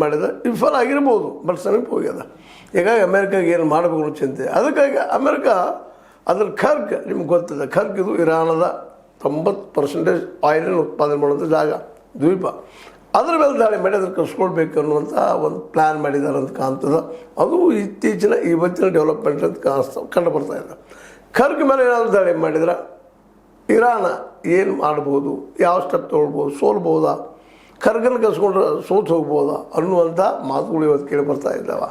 ಮಾಡಿದ ವಿಫಲ ಆಗಿರ್ಬೋದು, ಬಟ್ ಸಮೀಪ ಹೋಗ್ಯದ. ಹೀಗಾಗಿ ಅಮೇರಿಕಾಗೆ ಏನು ಮಾಡಬೇಕು ಅನ್ನೋ ಚಿಂತೆ. ಅದಕ್ಕಾಗಿ ಅಮೇರಿಕಾ ಅದ್ರ ಖರ್ಗ್ ನಿಮ್ಗೆ ಗೊತ್ತಿದೆ, ಖರ್ಗ್ ಇದು ಇರಾನದ 90% ಆಯಿಲನ್ನು ಉತ್ಪಾದನೆ ಮಾಡುವಂಥ ಜಾಗ, ದ್ವೀಪ. ಅದರ ಮೇಲೆ ದಾಳಿ ಮಾಡಿ ಅದನ್ನು ಕಸ್ಕೊಳ್ಬೇಕು ಅನ್ನುವಂಥ ಒಂದು ಪ್ಲ್ಯಾನ್ ಮಾಡಿದ್ದಾರೆ ಅಂತ ಕಾಣ್ತದೆ. ಅದು ಇವತ್ತಿನ ಡೆವಲಪ್ಮೆಂಟ್ ಅಂತ ಕಂಡು ಬರ್ತಾ ಇದೆ. ಖರ್ಗ್ ಮೇಲೆ ಏನಾದರೂ ದಾಳಿ ಮಾಡಿದ್ರೆ ಇರಾನ ಏನು ಮಾಡ್ಬೋದು, ಯಾವ ಸ್ಟೆಪ್ ತೊಗೊಳ್ಬೋದು, ಸೋಲ್ಬೋದಾ, ಖರ್ಗನ್ನು ಕಸ್ಕೊಂಡ್ರೆ ಸೋತು ಹೋಗ್ಬೋದಾ ಅನ್ನುವಂಥ ಮಾತುಗಳು ಇವತ್ತು ಕೇಳಿ ಬರ್ತಾ ಇದ್ದಾವೆ.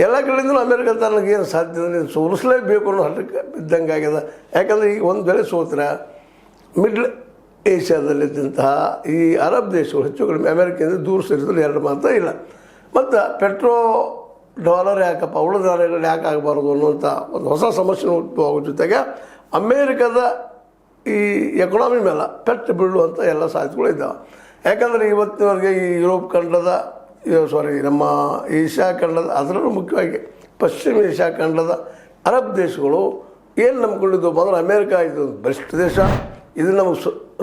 ಎಲ್ಲ ಕಡೆಯಿಂದಲೂ ಅಮೇರಿಕ ತನಗೇನು ಸಾಧ್ಯತೆ ಸೋಲಿಸಲೇಬೇಕು ಅನ್ನೋ ಹಠಕ್ಕೆ ಬಿದ್ದಂಗೆ ಆಗ್ಯದ. ಯಾಕಂದರೆ ಈಗ ಒಂದು ವೇಳೆ ಸೋತ್ರೆ ಮಿಡ್ಲ್ ಏಷ್ಯಾದಲ್ಲಿದ್ದಂತಹ ಈ ಅರಬ್ ದೇಶಗಳು ಹೆಚ್ಚು ಕಡಿಮೆ ಅಮೇರಿಕೆಯಿಂದ ದೂರ ಸರಿದ್ರೆ ಎರಡು ಮಾತ್ರ ಇಲ್ಲ. ಮತ್ತು $1 ಯಾಕಪ್ಪ, ಉಳಿದ ನಾಲೆಗಳು ಯಾಕೆ ಆಗಬಾರ್ದು ಅನ್ನುವಂಥ ಒಂದು ಹೊಸ ಸಮಸ್ಯೆ ಉದ್ಭವ ಜೊತೆಗೆ ಅಮೇರಿಕದ ಈ ಎಕನಾಮಿ ಮೇಲೆ ಪೆಟ್ಟು ಬೀಳುವಂಥ ಎಲ್ಲ ಸಾಧ್ಯತೆಗಳು ಇದ್ದಾವೆ. ಯಾಕಂದರೆ ಇವತ್ತಿನವರೆಗೆ ಈ ಯುರೋಪ್ ಖಂಡದ ನಮ್ಮ ಏಷ್ಯಾ ಖಂಡದ, ಅದರಲ್ಲೂ ಮುಖ್ಯವಾಗಿ ಪಶ್ಚಿಮ ಏಷ್ಯಾ ಖಂಡದ ಅರಬ್ ದೇಶಗಳು ಏನು ನಂಬ್ಕೊಂಡಿದ್ದು, ಮೊದಲು ಅಮೇರಿಕ ಇದು ಬೆಸ್ಟ್ ದೇಶ, ಇದು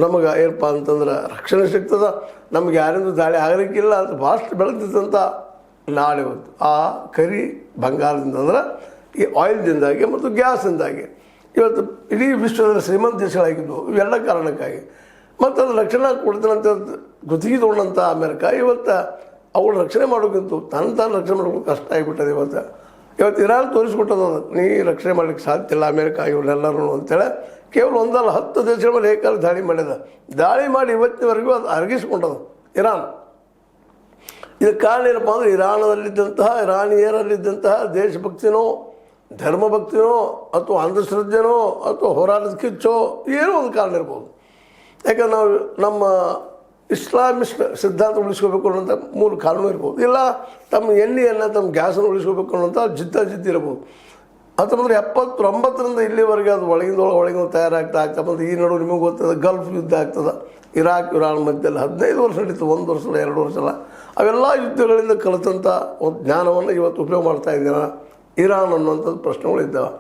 ನಮಗೆ ಏನಪ್ಪ ಅಂತಂದ್ರೆ ರಕ್ಷಣೆ ಸಿಗ್ತದೆ, ನಮಗೆ ಯಾರಿಂದ ದಾಳಿ ಆಗಲಿಕ್ಕಿಲ್ಲ ಅಂತ ಭಾಳಷ್ಟು ಬೆಳೆದಿದ್ದಂಥ ನಾಳೆ ಇವತ್ತು ಆ ಕರಿ ಬಂಗಾರದಿಂದ ಅಂದ್ರೆ ಈ ಆಯಿಲ್ದಿಂದಾಗಿ ಮತ್ತು ಗ್ಯಾಸಿಂದಾಗಿ ಇವತ್ತು ಇಡೀ ವಿಶ್ವದಲ್ಲಿ ಶ್ರೀಮಂತ ದೇಶಗಳಾಗಿದ್ದವು. ಇವೆಲ್ಲ ಕಾರಣಕ್ಕಾಗಿ ಮತ್ತು ಅದು ರಕ್ಷಣೆ ಕೊಡ್ತಾನಂತ ಗುತ್ತಿಗೆ ತೊಗೊಂಡಂಥ ಅಮೇರಿಕ ಇವತ್ತು ಅವಳು ರಕ್ಷಣೆ ಮಾಡೋಕ್ಕಿಂತ ತಾನು ರಕ್ಷಣೆ ಮಾಡೋಕ್ಕೆ ಕಷ್ಟ ಆಗಿಬಿಟ್ಟದೆ. ಇವತ್ತು ಇರಾನ್ ತೋರಿಸ್ಬಿಟ್ಟದ, ನೀ ರಕ್ಷಣೆ ಮಾಡಲಿಕ್ಕೆ ಸಾಧ್ಯ ಇಲ್ಲ ಅಮೇರಿಕ ಇವರೆಲ್ಲರೂ ಅಂತೇಳಿ ಕೇವಲ 1-10 ದೇಶಗಳ ಮೇಲೆ ಏಕಾಲ ದಾಳಿ ಮಾಡಿದ. ದಾಳಿ ಮಾಡಿ ಇವತ್ತಿನವರೆಗೂ ಅದು ಅರಗಿಸ್ಕೊಂಡದ ಇರಾನ್. ಇದಕ್ಕೆ ಕಾರಣ ಏನಪ್ಪ ಅಂದರೆ ಇರಾನಿಯರಲ್ಲಿದ್ದಂತಹ ದೇಶಭಕ್ತಿನೋ, ಧರ್ಮಭಕ್ತಿನೋ, ಅಥವಾ ಅಂಧಶ್ರದ್ಧೆನೋ, ಅಥವಾ ಹೋರಾಟದ ಕಿಚ್ಚೋ ಏನೋ ಒಂದು ಕಾರಣ ಇರ್ಬೋದು. ಯಾಕಂದ್ರೆ ನಾವು ನಮ್ಮ ಇಸ್ಲಾಮಿಸ್ಟ್ ಸಿದ್ಧಾಂತ ಉಳಿಸ್ಕೋಬೇಕು ಅನ್ನೋಂಥ ಮೂಲ ಕಾರಣ ಇರ್ಬೋದು, ಇಲ್ಲ ತಮ್ಮ ಎಣ್ಣೆಯನ್ನು ತಮ್ಮ ಗ್ಯಾಸನ್ನು ಉಳಿಸ್ಕೋಬೇಕು ಅನ್ನೋಂಥ ಜಿದ್ದು ಇರ್ಬೋದು. 1979ರಿಂದ ಇಲ್ಲಿವರೆಗೆ ಅದು ಒಳಗಿಂದ ತಯಾರಾಗ್ತಾ ಬಂದು ಈ ನಡುವೆ ನಿಮಗೆ ಗೊತ್ತದ ಗಲ್ಫ್ ಯುದ್ಧ ಆಗ್ತದೆ, ಇರಾಕ್ ಇರಾನ್ ಮಧ್ಯದಲ್ಲಿ 15 ವರ್ಷ ನಡೀತು, 1 ವರ್ಷ 2 ವರ್ಷ ಅಲ್ಲ. ಅವೆಲ್ಲ ಯುದ್ಧಗಳಿಂದ ಕಲಿತಂಥ ಒಂದು ಜ್ಞಾನವನ್ನು ಇವತ್ತು ಉಪಯೋಗ ಮಾಡ್ತಾ ಇದ್ದೀರಾ ಇರಾನ್ ಅನ್ನುವಂಥದ್ದು ಪ್ರಶ್ನೆಗಳಿದ್ದಾವೆ.